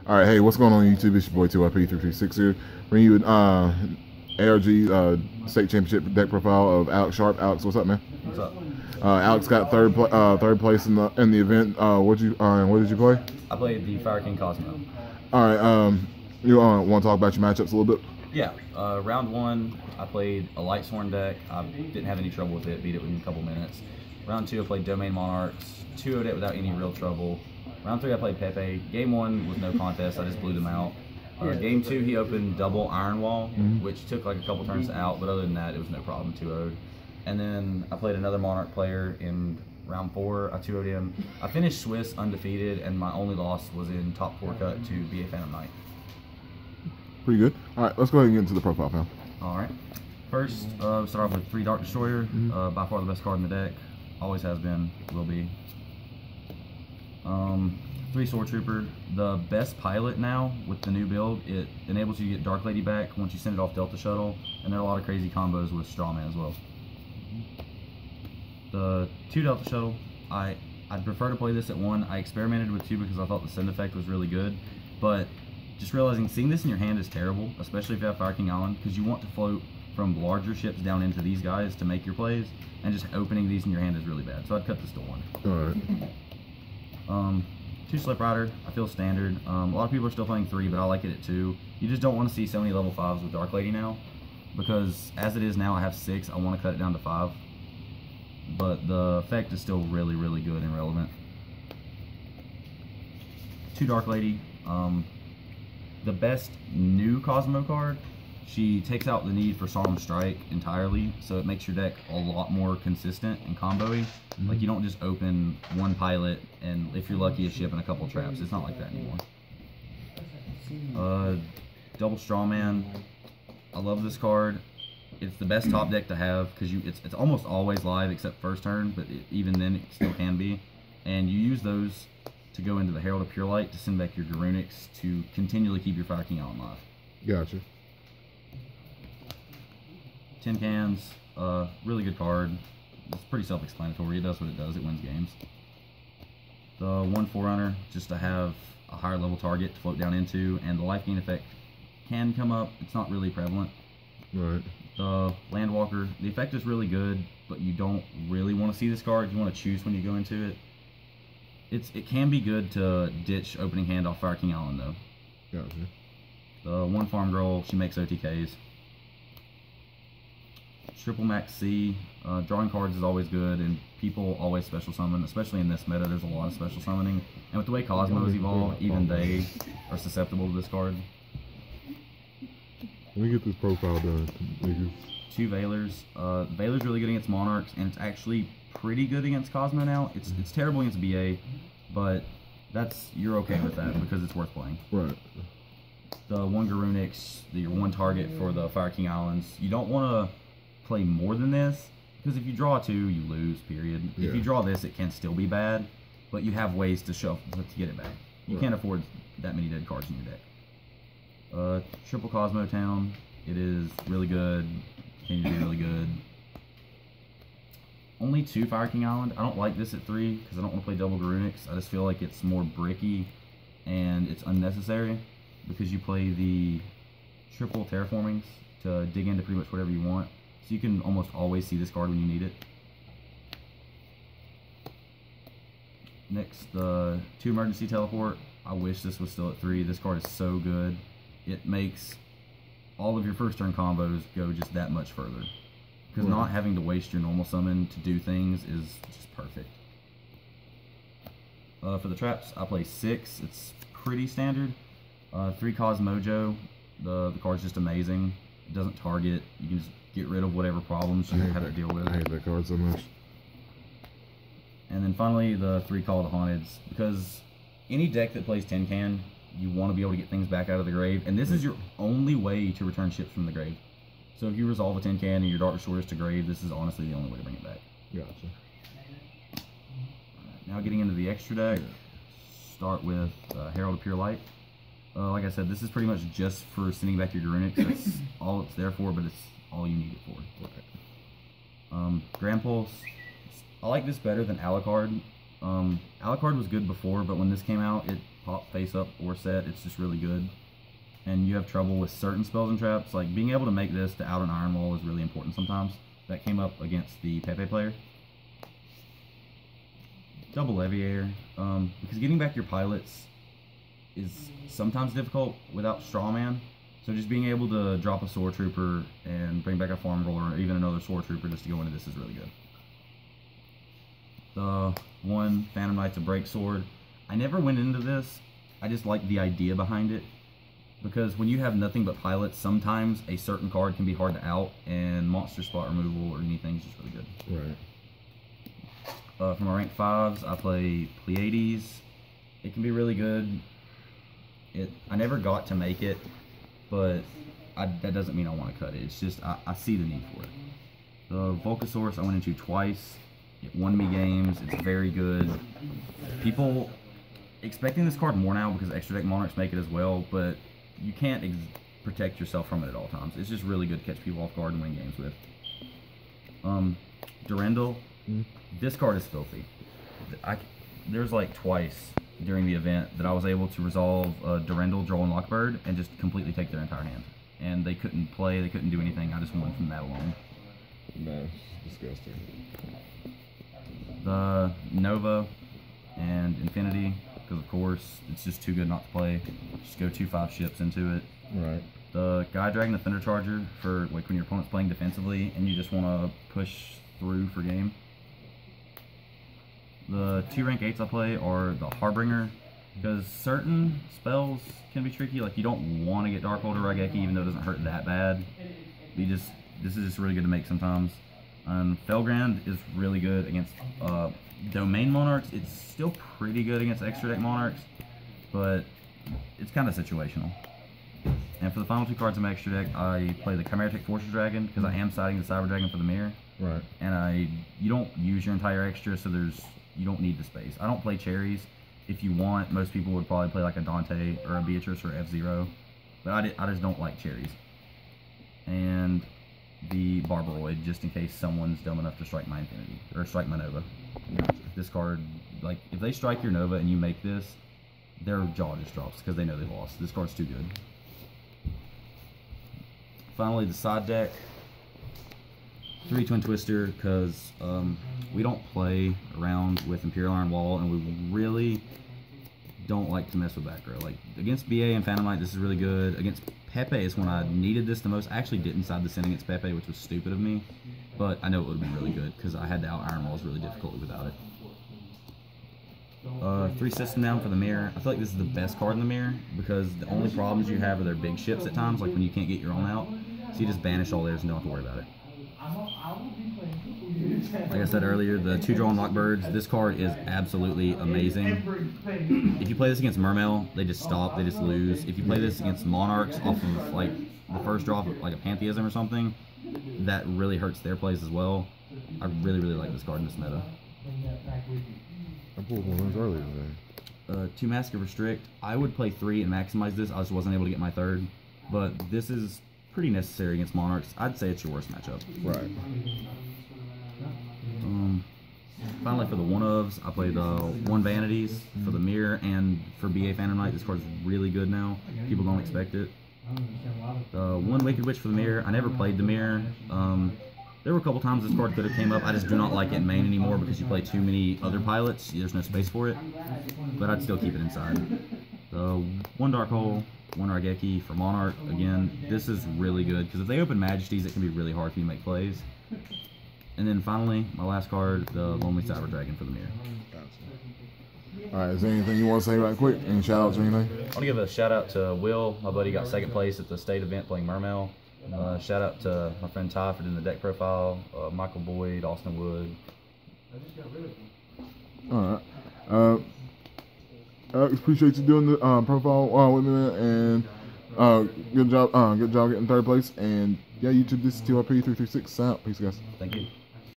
All right, hey, what's going on YouTube? It's your boy TYP336 here, bringing you an ARG state championship deck profile of Alex Sharp. Alex, what's up, man? What's up? Alex got third place in the event. What did you play? I played the Fire King Kozmo. All right, you want to talk about your matchups a little bit? Yeah, round one, I played a Light Sworn deck. I didn't have any trouble with it, beat it within a couple minutes. Round two, I played Domain Monarchs, 2-0'd it without any real trouble. Round three, I played Pepe. Game one was no contest, I just blew them out. Game two, he opened double Iron Wall, which took like a couple turns out, but other than that, it was no problem, 2-0'd. And then I played another Monarch player in round four, I 2-0'd him. I finished Swiss undefeated, and my only loss was in top four cut to be a Phantom Knight. Pretty good. All right, let's go ahead and get into the profile, pal. All right. First, start off with 3 Dark Destroyer. By far the best card in the deck. Always has been, will be. 3 Sword Trooper. The best pilot now with the new build. It enables you to get Dark Lady back once you send it off Delta Shuttle. And there are a lot of crazy combos with Strawman as well. The 2 Delta Shuttle. I'd prefer to play this at 1. I experimented with 2 because I thought the send effect was really good. But just realizing seeing this in your hand is terrible, especially if you have Fire King Island, because you want to float from larger ships down into these guys to make your plays, and just opening these in your hand is really bad. So I'd cut this to 1. All right. 2 Slip Rider, I feel standard. A lot of people are still playing 3, but I like it at 2. You just don't want to see so many level 5s with Dark Lady now, because as it is now, I have 6. I want to cut it down to 5. But the effect is still really, really good and relevant. 2 Dark Lady. The best new Kozmo card, she takes out the need for Solemn Strike entirely, so it makes your deck a lot more consistent and combo-y. Like, you don't just open 1 pilot and, if you're lucky, a ship and a couple traps. It's not like that anymore. Double Strawman. I love this card. It's the best top deck to have because it's almost always live except first turn, but even then it still can be. And you use those to go into the Herald of Pure Light to send back your Garunics to continually keep your Fire King Island live. Gotcha. Tin Cans, really good card. It's pretty self-explanatory. It does what it does. It wins games. The 1 Forerunner, just to have a higher level target to float down into, and the life gain effect can come up. It's not really prevalent. Right. The Landwalker, the effect is really good, but you don't really want to see this card. You want to choose when you go into it. It can be good to ditch opening hand off Fire King Island though. Gotcha. The 1 Farm Girl, she makes OTKs. Triple Max C, drawing cards is always good, and people always special summon, especially in this meta. There's a lot of special summoning, and with the way Kozmo has evolved, even they are susceptible to this card. Let me get this profile done. Thank you. 2 Veilers. Veilers really good against Monarchs, and it's actually pretty good against Kozmo now. It's terrible against BA, but you're okay with that because it's worth playing. Right. The 1 Garunix, your 1 target for the Fire King Islands. You don't want to play more than this, because if you draw 2, you lose, period. Yeah. If you draw this, it can still be bad, but you have ways to get it back. You can't afford that many dead cards in your deck. Triple Kozmo Town, it is really good, continue to be really good. Only 2 Fire King Island. I don't like this at 3, because I don't want to play double Garunix. I just feel like it's more bricky, and it's unnecessary, because you play the triple Terraformings to dig into pretty much whatever you want. So you can almost always see this card when you need it. Next, the 2 Emergency Teleport. I wish this was still at 3. This card is so good. It makes all of your first turn combos go just that much further. Because not having to waste your normal summon to do things is just perfect. For the traps, I play 6. It's pretty standard. 3 Cosmojo. The card's just amazing. It doesn't target. You can just get rid of whatever problems you have to deal with. I hate that card so much. And then finally, the 3 Call to Haunteds, because any deck that plays Tin Can, you want to be able to get things back out of the grave, and this is your only way to return ships from the grave. So if you resolve a Tin Can and your Dark Destroyers to grave, this is honestly the only way to bring it back. Gotcha. Alright, now getting into the extra deck, start with Herald of Pure Light. Like I said, this is pretty much just for sending back your Garunics. That's all it's there for, but it's all you need it for. Grand Pulse. I like this better than Alucard. Alucard was good before, but when this came out, pop face up or set. It's just really good. And you have trouble with certain spells and traps, like being able to make this to out an iron wall is really important sometimes. That came up against the Pepe player. Double Leviator, because getting back your pilots is sometimes difficult without Strawman. So just being able to drop a Sword Trooper and bring back a Farm Roller or even another Sword Trooper just to go into this is really good. The one Phantom Knight's a break sword. I never went into this. I just like the idea behind it. Because when you have nothing but pilots, sometimes a certain card can be hard to out, and monster spot removal or anything is just really good. Right. For my rank 5s, I play Pleiades. It can be really good. I never got to make it, but that doesn't mean I want to cut it. It's just I see the need for it. The Volcasaurus I went into twice. It won me games. It's very good. People expecting this card more now because extra deck monarchs make it as well, but you can't protect yourself from it at all times. It's just really good to catch people off guard and win games with. Durendal. This card is filthy. There's like twice during the event that I was able to resolve Durendal, Droll, and Lockbird and just completely take their entire hand. And they couldn't play, they couldn't do anything. I just won from that alone. That's disgusting. The Nova and Infinity, because of course it's just too good not to play. Just go 2/5 ships into it. Right. The Guy Dragon, the Thunder Charger, for like when your opponent's playing defensively and you just want to push through for game. The 2 rank 8s I play are the Harbinger, because certain spells can be tricky. Like you don't want to get Darkhold or Raigeki even though it doesn't hurt that bad. This is just really good to make sometimes. And Felgrand is really good against Domain Monarchs. It's still pretty good against extra deck Monarchs, but it's kind of situational. And for the final 2 cards in my extra deck, I play the Chimeritic Fortress Dragon because I am siding the Cyber Dragon for the mirror. Right. And you don't use your entire extra, so you don't need the space. I don't play cherries. If you want, most people would probably play like a Dante or a Beatrice or F-Zero, but I just don't like cherries. And the Barbaroid, just in case someone's dumb enough to strike my Infinity or strike my Nova. This card, like if they strike your Nova and you make this, their jaw just drops because they know they lost. This card's too good. Finally, the side deck. 3 Twin Twister, because we don't play around with Imperial Iron Wall, and we really don't like to mess with back row. Like against BA and Phantom Knight, this is really good. Against Pepe is when I needed this the most. I actually didn't side the Sin against Pepe, which was stupid of me, but I know it would have been really good because I had to out Iron Walls really difficultly without it. 3 System Down for the mirror. I feel like this is the best card in the mirror because the only problems you have are their big ships at times, like when you can't get your own out. So you just banish all theirs and don't have to worry about it. Like I said earlier, the 2 Droll and Lockbirds, this card is absolutely amazing. If you play this against Mermail, they just stop, they just lose. If you play this against Monarchs off of like the first draw, like a Pantheism or something, that really hurts their plays as well. I really, really like this card in this meta. I pulled one of those earlier today. 2 Mask of Restrict. I would play 3 and maximize this. I just wasn't able to get my 3rd, but this is pretty necessary against Monarchs. I'd say it's your worst matchup. Right. Finally, for the one-ofs, I play the 1 Vanities for the mirror, and for BA Phantom Knight, this card's really good now. People don't expect it. The 1 Wicked Witch for the mirror. I never played the mirror. There were a couple times this card could have came up. I just do not like it in main anymore because you play too many other pilots. There's no space for it, but I'd still keep it inside. The 1 Dark Hole, 1 Raigeki for Monarch. Again, this is really good because if they open Majesties, it can be really hard for you to make plays. And then finally, my last card, the Lonely Cyber Dragon for the mirror. All right, is there anything you want to say right quick? Any shout outs or anything? I want to give a shout out to Will. My buddy got 2nd place at the state event playing Mermail. Shout out to my friend Ty for doing the deck profile, Michael Boyd, Austin Wood. All right. Appreciate you doing the profile with me, and good job getting 3rd place. And yeah, YouTube, this is TYP336 out. Peace, guys. Thank you.